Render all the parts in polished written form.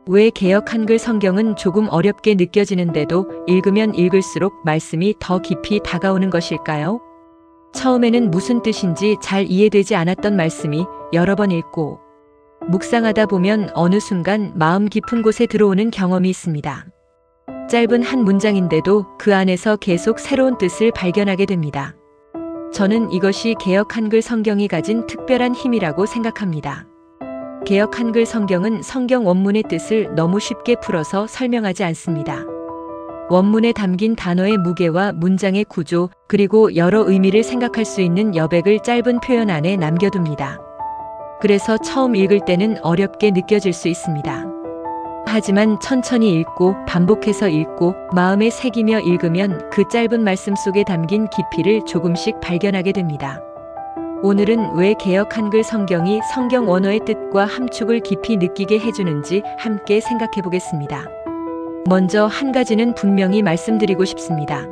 왜 개역 한글 성경은 조금 어렵게 느껴지는데도 읽으면 읽을수록 말씀이 더 깊이 다가오는 것일까요? 처음에는 무슨 뜻인지 잘 이해되지 않았던 말씀이 여러 번 읽고 묵상하다 보면 어느 순간 마음 깊은 곳에 들어오는 경험이 있습니다. 짧은 한 문장인데도 그 안에서 계속 새로운 뜻을 발견하게 됩니다. 저는 이것이 개역 한글 성경이 가진 특별한 힘이라고 생각합니다. 개역 한글 성경은 성경 원문의 뜻을 너무 쉽게 풀어서 설명하지 않습니다. 원문에 담긴 단어의 무게와 문장의 구조, 그리고 여러 의미를 생각할 수 있는 여백을 짧은 표현 안에 남겨둡니다. 그래서 처음 읽을 때는 어렵게 느껴질 수 있습니다. 하지만 천천히 읽고 반복해서 읽고 마음에 새기며 읽으면 그 짧은 말씀 속에 담긴 깊이를 조금씩 발견하게 됩니다. 오늘은 왜 개역 한글 성경이 성경 원어의 뜻과 함축을 깊이 느끼게 해주는지 함께 생각해 보겠습니다. 먼저 한 가지는 분명히 말씀드리고 싶습니다.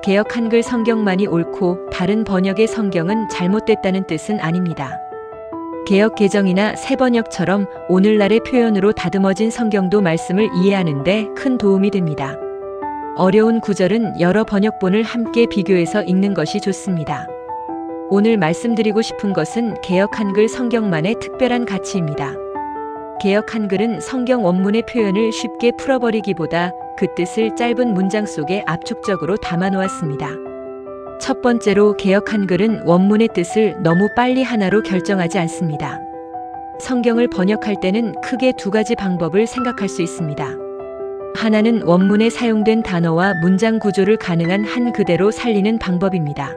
개역 한글 성경만이 옳고 다른 번역의 성경은 잘못됐다는 뜻은 아닙니다. 개역 개정이나 새 번역처럼 오늘날의 표현으로 다듬어진 성경도 말씀을 이해하는 데 큰 도움이 됩니다. 어려운 구절은 여러 번역본을 함께 비교해서 읽는 것이 좋습니다. 오늘 말씀드리고 싶은 것은 개역 한글 성경만의 특별한 가치입니다. 개역 한글은 성경 원문의 표현을 쉽게 풀어버리기보다 그 뜻을 짧은 문장 속에 압축적으로 담아놓았습니다. 첫 번째로 개역 한글은 원문의 뜻을 너무 빨리 하나로 결정하지 않습니다. 성경을 번역할 때는 크게 두 가지 방법을 생각할 수 있습니다. 하나는 원문에 사용된 단어와 문장 구조를 가능한 한 그대로 살리는 방법입니다.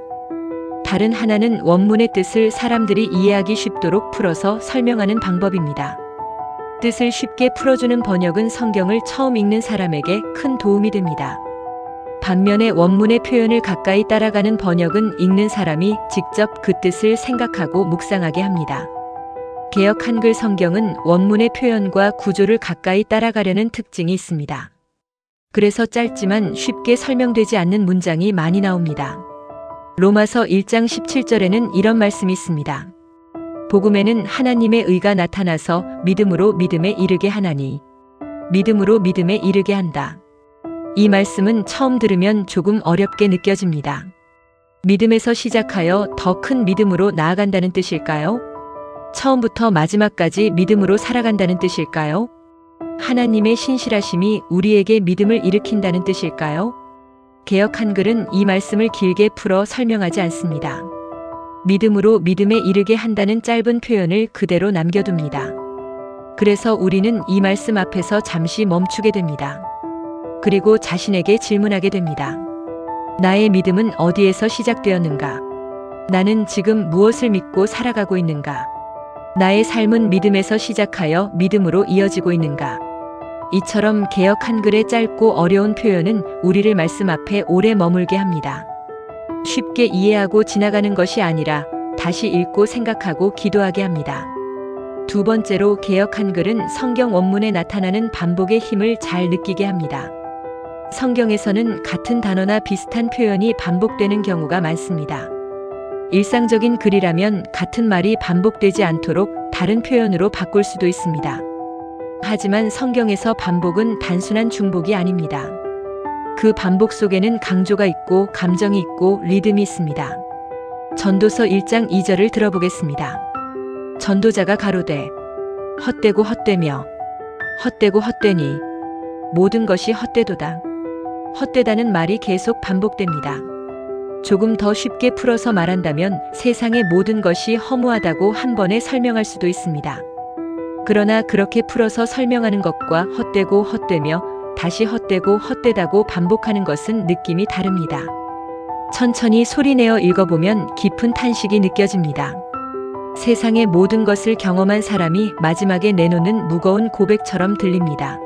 다른 하나는 원문의 뜻을 사람들이 이해하기 쉽도록 풀어서 설명하는 방법입니다. 뜻을 쉽게 풀어주는 번역은 성경을 처음 읽는 사람에게 큰 도움이 됩니다. 반면에 원문의 표현을 가까이 따라가는 번역은 읽는 사람이 직접 그 뜻을 생각하고 묵상하게 합니다. 개역 한글 성경은 원문의 표현과 구조를 가까이 따라가려는 특징이 있습니다. 그래서 짧지만 쉽게 설명되지 않는 문장이 많이 나옵니다. 로마서 1장 17절에는 이런 말씀이 있습니다. 복음에는 하나님의 의가 나타나서 믿음으로 믿음에 이르게 하나니 믿음으로 믿음에 이르게 한다. 이 말씀은 처음 들으면 조금 어렵게 느껴집니다. 믿음에서 시작하여 더 큰 믿음으로 나아간다는 뜻일까요? 처음부터 마지막까지 믿음으로 살아간다는 뜻일까요? 하나님의 신실하심이 우리에게 믿음을 일으킨다는 뜻일까요? 개역 한글은 이 말씀을 길게 풀어 설명하지 않습니다. 믿음으로 믿음에 이르게 한다는 짧은 표현을 그대로 남겨둡니다. 그래서 우리는 이 말씀 앞에서 잠시 멈추게 됩니다. 그리고 자신에게 질문하게 됩니다. 나의 믿음은 어디에서 시작되었는가? 나는 지금 무엇을 믿고 살아가고 있는가? 나의 삶은 믿음에서 시작하여 믿음으로 이어지고 있는가? 이처럼 개역 한글의 짧고 어려운 표현은 우리를 말씀 앞에 오래 머물게 합니다. 쉽게 이해하고 지나가는 것이 아니라 다시 읽고 생각하고 기도하게 합니다. 두 번째로 개역 한글은 성경 원문에 나타나는 반복의 힘을 잘 느끼게 합니다. 성경에서는 같은 단어나 비슷한 표현이 반복되는 경우가 많습니다. 일상적인 글이라면 같은 말이 반복되지 않도록 다른 표현으로 바꿀 수도 있습니다. 하지만 성경에서 반복은 단순한 중복이 아닙니다. 그 반복 속에는 강조가 있고 감정이 있고 리듬이 있습니다. 전도서 1장 2절을 들어보겠습니다. 전도자가 가로되 헛되고 헛되며 헛되고 헛되니 모든 것이 헛되도다. 헛되다는 말이 계속 반복됩니다. 조금 더 쉽게 풀어서 말한다면 세상의 모든 것이 허무하다고 한 번에 설명할 수도 있습니다. 그러나 그렇게 풀어서 설명하는 것과 헛되고 헛되며 다시 헛되고 헛되다고 반복하는 것은 느낌이 다릅니다. 천천히 소리내어 읽어보면 깊은 탄식이 느껴집니다. 세상의 모든 것을 경험한 사람이 마지막에 내놓는 무거운 고백처럼 들립니다.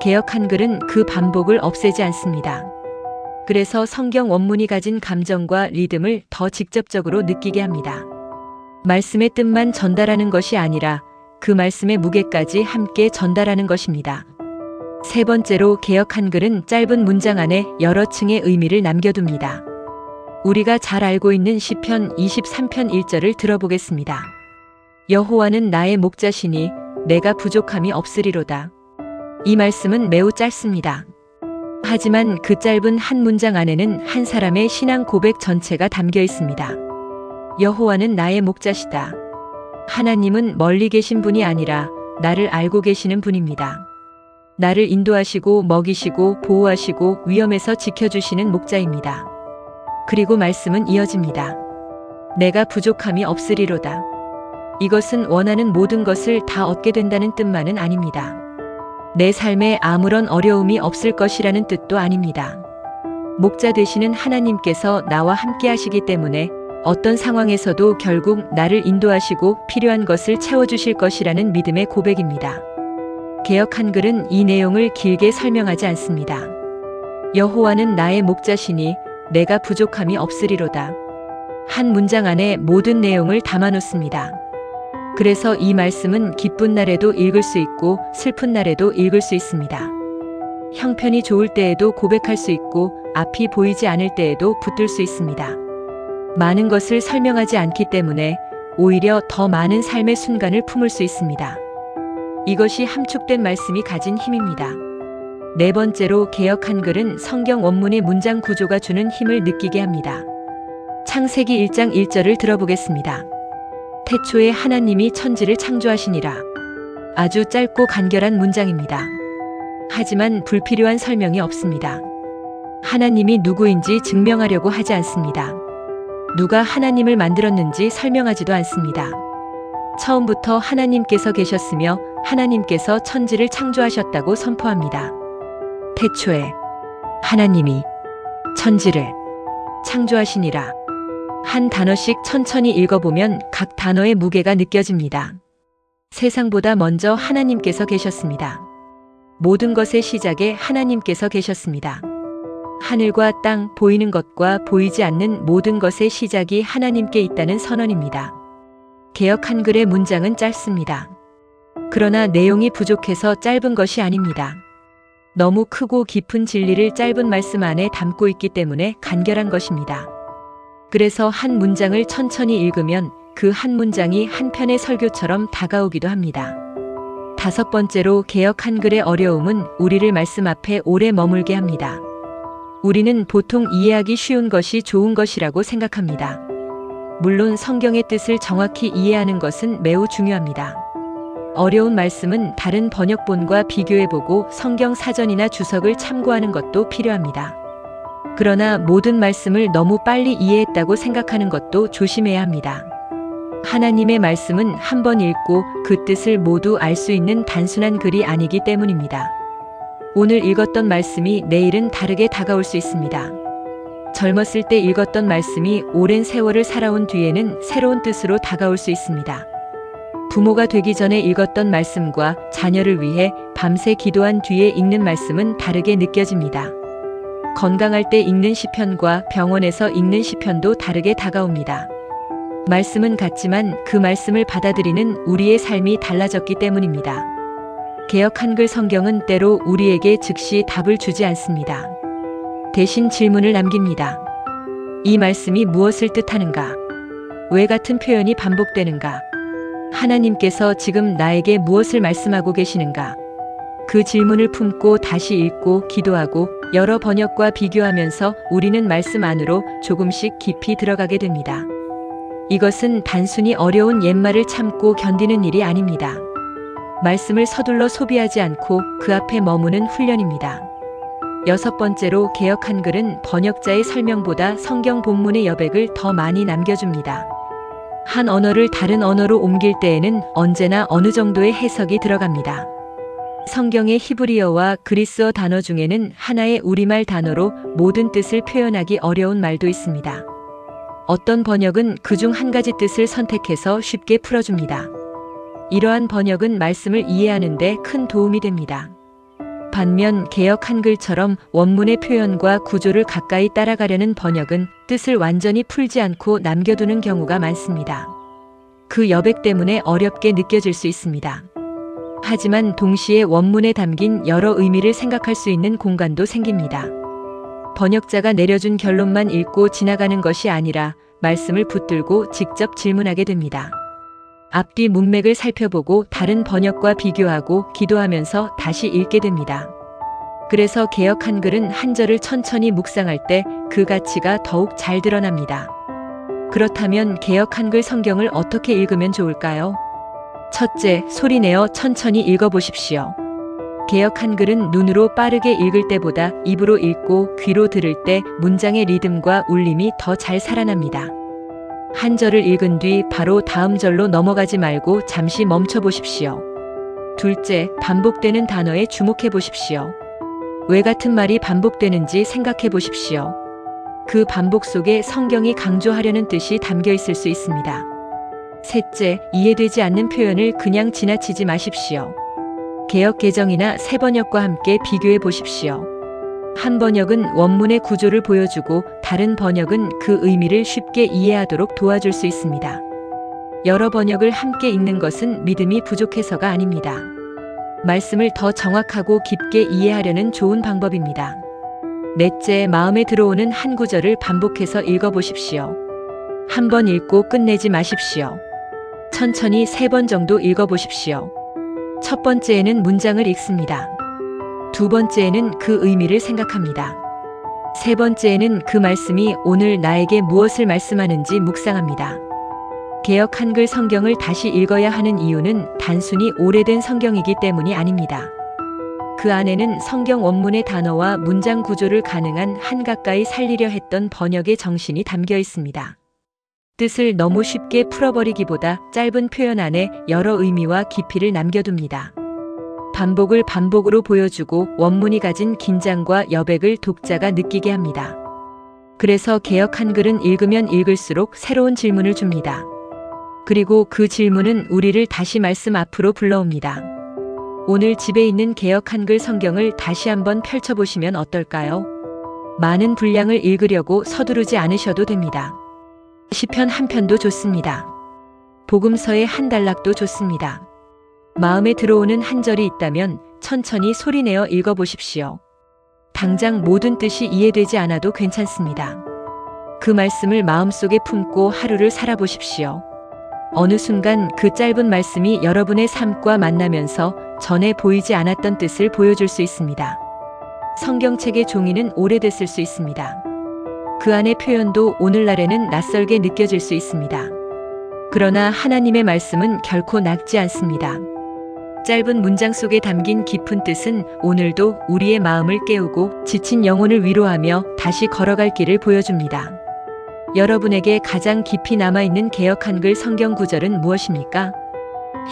개역 한글은 그 반복을 없애지 않습니다. 그래서 성경 원문이 가진 감정과 리듬을 더 직접적으로 느끼게 합니다. 말씀의 뜻만 전달하는 것이 아니라 그 말씀의 무게까지 함께 전달하는 것입니다. 세 번째로 개역 한글은 짧은 문장 안에 여러 층의 의미를 남겨둡니다. 우리가 잘 알고 있는 시편 23편 1절을 들어보겠습니다. 여호와는 나의 목자시니 내가 부족함이 없으리로다. 이 말씀은 매우 짧습니다. 하지만 그 짧은 한 문장 안에는 한 사람의 신앙 고백 전체가 담겨 있습니다. 여호와는 나의 목자시다. 하나님은 멀리 계신 분이 아니라 나를 알고 계시는 분입니다. 나를 인도하시고 먹이시고 보호하시고 위험에서 지켜주시는 목자입니다. 그리고 말씀은 이어집니다. 내가 부족함이 없으리로다. 이것은 원하는 모든 것을 다 얻게 된다는 뜻만은 아닙니다. 내 삶에 아무런 어려움이 없을 것이라는 뜻도 아닙니다. 목자 되시는 하나님께서 나와 함께 하시기 때문에 어떤 상황에서도 결국 나를 인도하시고 필요한 것을 채워주실 것이라는 믿음의 고백입니다. 개역 한글은 이 내용을 길게 설명하지 않습니다. 여호와는 나의 목자시니 내가 부족함이 없으리로다. 한 문장 안에 모든 내용을 담아놓습니다. 그래서 이 말씀은 기쁜 날에도 읽을 수 있고 슬픈 날에도 읽을 수 있습니다. 형편이 좋을 때에도 고백할 수 있고 앞이 보이지 않을 때에도 붙들 수 있습니다. 많은 것을 설명하지 않기 때문에 오히려 더 많은 삶의 순간을 품을 수 있습니다. 이것이 함축된 말씀이 가진 힘입니다. 네 번째로 개역 한글은 성경 원문의 문장 구조가 주는 힘을 느끼게 합니다. 창세기 1장 1절을 들어보겠습니다. 태초에 하나님이 천지를 창조하시니라. 아주 짧고 간결한 문장입니다. 하지만 불필요한 설명이 없습니다. 하나님이 누구인지 증명하려고 하지 않습니다. 누가 하나님을 만들었는지 설명하지도 않습니다. 처음부터 하나님께서 계셨으며 하나님께서 천지를 창조하셨다고 선포합니다. 태초에 하나님이 천지를 창조하시니라. 한 단어씩 천천히 읽어보면 각 단어의 무게가 느껴집니다. 세상보다 먼저 하나님께서 계셨습니다. 모든 것의 시작에 하나님께서 계셨습니다. 하늘과 땅, 보이는 것과 보이지 않는 모든 것의 시작이 하나님께 있다는 선언입니다. 개역 한글의 문장은 짧습니다. 그러나 내용이 부족해서 짧은 것이 아닙니다. 너무 크고 깊은 진리를 짧은 말씀 안에 담고 있기 때문에 간결한 것입니다. 그래서 한 문장을 천천히 읽으면 그 한 문장이 한 편의 설교처럼 다가오기도 합니다. 다섯 번째로 개역 한글의 어려움은 우리를 말씀 앞에 오래 머물게 합니다. 우리는 보통 이해하기 쉬운 것이 좋은 것이라고 생각합니다. 물론 성경의 뜻을 정확히 이해하는 것은 매우 중요합니다. 어려운 말씀은 다른 번역본과 비교해보고 성경 사전이나 주석을 참고하는 것도 필요합니다. 그러나 모든 말씀을 너무 빨리 이해했다고 생각하는 것도 조심해야 합니다. 하나님의 말씀은 한 번 읽고 그 뜻을 모두 알 수 있는 단순한 글이 아니기 때문입니다. 오늘 읽었던 말씀이 내일은 다르게 다가올 수 있습니다. 젊었을 때 읽었던 말씀이 오랜 세월을 살아온 뒤에는 새로운 뜻으로 다가올 수 있습니다. 부모가 되기 전에 읽었던 말씀과 자녀를 위해 밤새 기도한 뒤에 읽는 말씀은 다르게 느껴집니다. 건강할 때 읽는 시편과 병원에서 읽는 시편도 다르게 다가옵니다. 말씀은 같지만 그 말씀을 받아들이는 우리의 삶이 달라졌기 때문입니다. 개역 한글 성경은 때로 우리에게 즉시 답을 주지 않습니다. 대신 질문을 남깁니다. 이 말씀이 무엇을 뜻하는가? 왜 같은 표현이 반복되는가? 하나님께서 지금 나에게 무엇을 말씀하고 계시는가? 그 질문을 품고 다시 읽고 기도하고 여러 번역과 비교하면서 우리는 말씀 안으로 조금씩 깊이 들어가게 됩니다. 이것은 단순히 어려운 옛말을 참고 견디는 일이 아닙니다. 말씀을 서둘러 소비하지 않고 그 앞에 머무는 훈련입니다. 여섯 번째로 개역 한글은 번역자의 설명보다 성경 본문의 여백을 더 많이 남겨줍니다. 한 언어를 다른 언어로 옮길 때에는 언제나 어느 정도의 해석이 들어갑니다. 성경의 히브리어와 그리스어 단어 중에는 하나의 우리말 단어로 모든 뜻을 표현하기 어려운 말도 있습니다. 어떤 번역은 그중 한 가지 뜻을 선택해서 쉽게 풀어줍니다. 이러한 번역은 말씀을 이해하는 데 큰 도움이 됩니다. 반면 개역 한글처럼 원문의 표현과 구조를 가까이 따라가려는 번역은 뜻을 완전히 풀지 않고 남겨두는 경우가 많습니다. 그 여백 때문에 어렵게 느껴질 수 있습니다. 하지만 동시에 원문에 담긴 여러 의미를 생각할 수 있는 공간도 생깁니다. 번역자가 내려준 결론만 읽고 지나가는 것이 아니라 말씀을 붙들고 직접 질문하게 됩니다. 앞뒤 문맥을 살펴보고 다른 번역과 비교하고 기도하면서 다시 읽게 됩니다. 그래서 개역 한글은 한 절을 천천히 묵상할 때 그 가치가 더욱 잘 드러납니다. 그렇다면 개역 한글 성경을 어떻게 읽으면 좋을까요? 첫째, 소리내어 천천히 읽어보십시오. 개역 한글은 눈으로 빠르게 읽을 때보다 입으로 읽고 귀로 들을 때 문장의 리듬과 울림이 더 잘 살아납니다. 한 절을 읽은 뒤 바로 다음 절로 넘어가지 말고 잠시 멈춰 보십시오. 둘째, 반복되는 단어에 주목해 보십시오. 왜 같은 말이 반복되는지 생각해 보십시오. 그 반복 속에 성경이 강조하려는 뜻이 담겨 있을 수 있습니다. 셋째, 이해되지 않는 표현을 그냥 지나치지 마십시오. 개역 개정이나 새 번역과 함께 비교해 보십시오. 한 번역은 원문의 구조를 보여주고 다른 번역은 그 의미를 쉽게 이해하도록 도와줄 수 있습니다. 여러 번역을 함께 읽는 것은 믿음이 부족해서가 아닙니다. 말씀을 더 정확하고 깊게 이해하려는 좋은 방법입니다. 넷째, 마음에 들어오는 한 구절을 반복해서 읽어보십시오. 한 번 읽고 끝내지 마십시오. 천천히 3번 정도 읽어보십시오. 첫 번째에는 문장을 읽습니다. 두 번째에는 그 의미를 생각합니다. 세 번째에는 그 말씀이 오늘 나에게 무엇을 말씀하는지 묵상합니다. 개역 한글 성경을 다시 읽어야 하는 이유는 단순히 오래된 성경이기 때문이 아닙니다. 그 안에는 성경 원문의 단어와 문장 구조를 가능한 한 가까이 살리려 했던 번역의 정신이 담겨 있습니다. 뜻을 너무 쉽게 풀어버리기보다 짧은 표현 안에 여러 의미와 깊이를 남겨둡니다. 반복을 반복으로 보여주고 원문이 가진 긴장과 여백을 독자가 느끼게 합니다. 그래서 개역 한글은 읽으면 읽을수록 새로운 질문을 줍니다. 그리고 그 질문은 우리를 다시 말씀 앞으로 불러옵니다. 오늘 집에 있는 개역 한글 성경을 다시 한번 펼쳐보시면 어떨까요? 많은 분량을 읽으려고 서두르지 않으셔도 됩니다. 시편 한 편도 좋습니다. 복음서의 한 단락도 좋습니다. 마음에 들어오는 한 절이 있다면 천천히 소리내어 읽어보십시오. 당장 모든 뜻이 이해되지 않아도 괜찮습니다. 그 말씀을 마음속에 품고 하루를 살아보십시오. 어느 순간 그 짧은 말씀이 여러분의 삶과 만나면서 전에 보이지 않았던 뜻을 보여줄 수 있습니다. 성경책의 종이는 오래됐을 수 있습니다. 그 안의 표현도 오늘날에는 낯설게 느껴질 수 있습니다. 그러나 하나님의 말씀은 결코 낡지 않습니다. 짧은 문장 속에 담긴 깊은 뜻은 오늘도 우리의 마음을 깨우고 지친 영혼을 위로하며 다시 걸어갈 길을 보여줍니다. 여러분에게 가장 깊이 남아있는 개역 한글 성경 구절은 무엇입니까?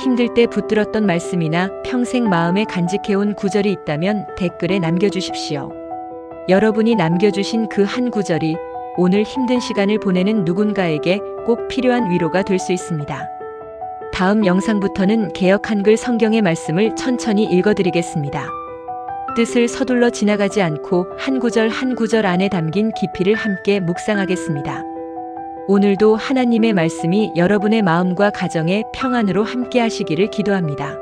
힘들 때 붙들었던 말씀이나 평생 마음에 간직해온 구절이 있다면 댓글에 남겨주십시오. 여러분이 남겨주신 그 한 구절이 오늘 힘든 시간을 보내는 누군가에게 꼭 필요한 위로가 될 수 있습니다. 다음 영상부터는 개역 한글 성경의 말씀을 천천히 읽어드리겠습니다. 뜻을 서둘러 지나가지 않고 한 구절 한 구절 안에 담긴 깊이를 함께 묵상하겠습니다. 오늘도 하나님의 말씀이 여러분의 마음과 가정에 평안으로 함께 하시기를 기도합니다.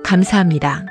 감사합니다.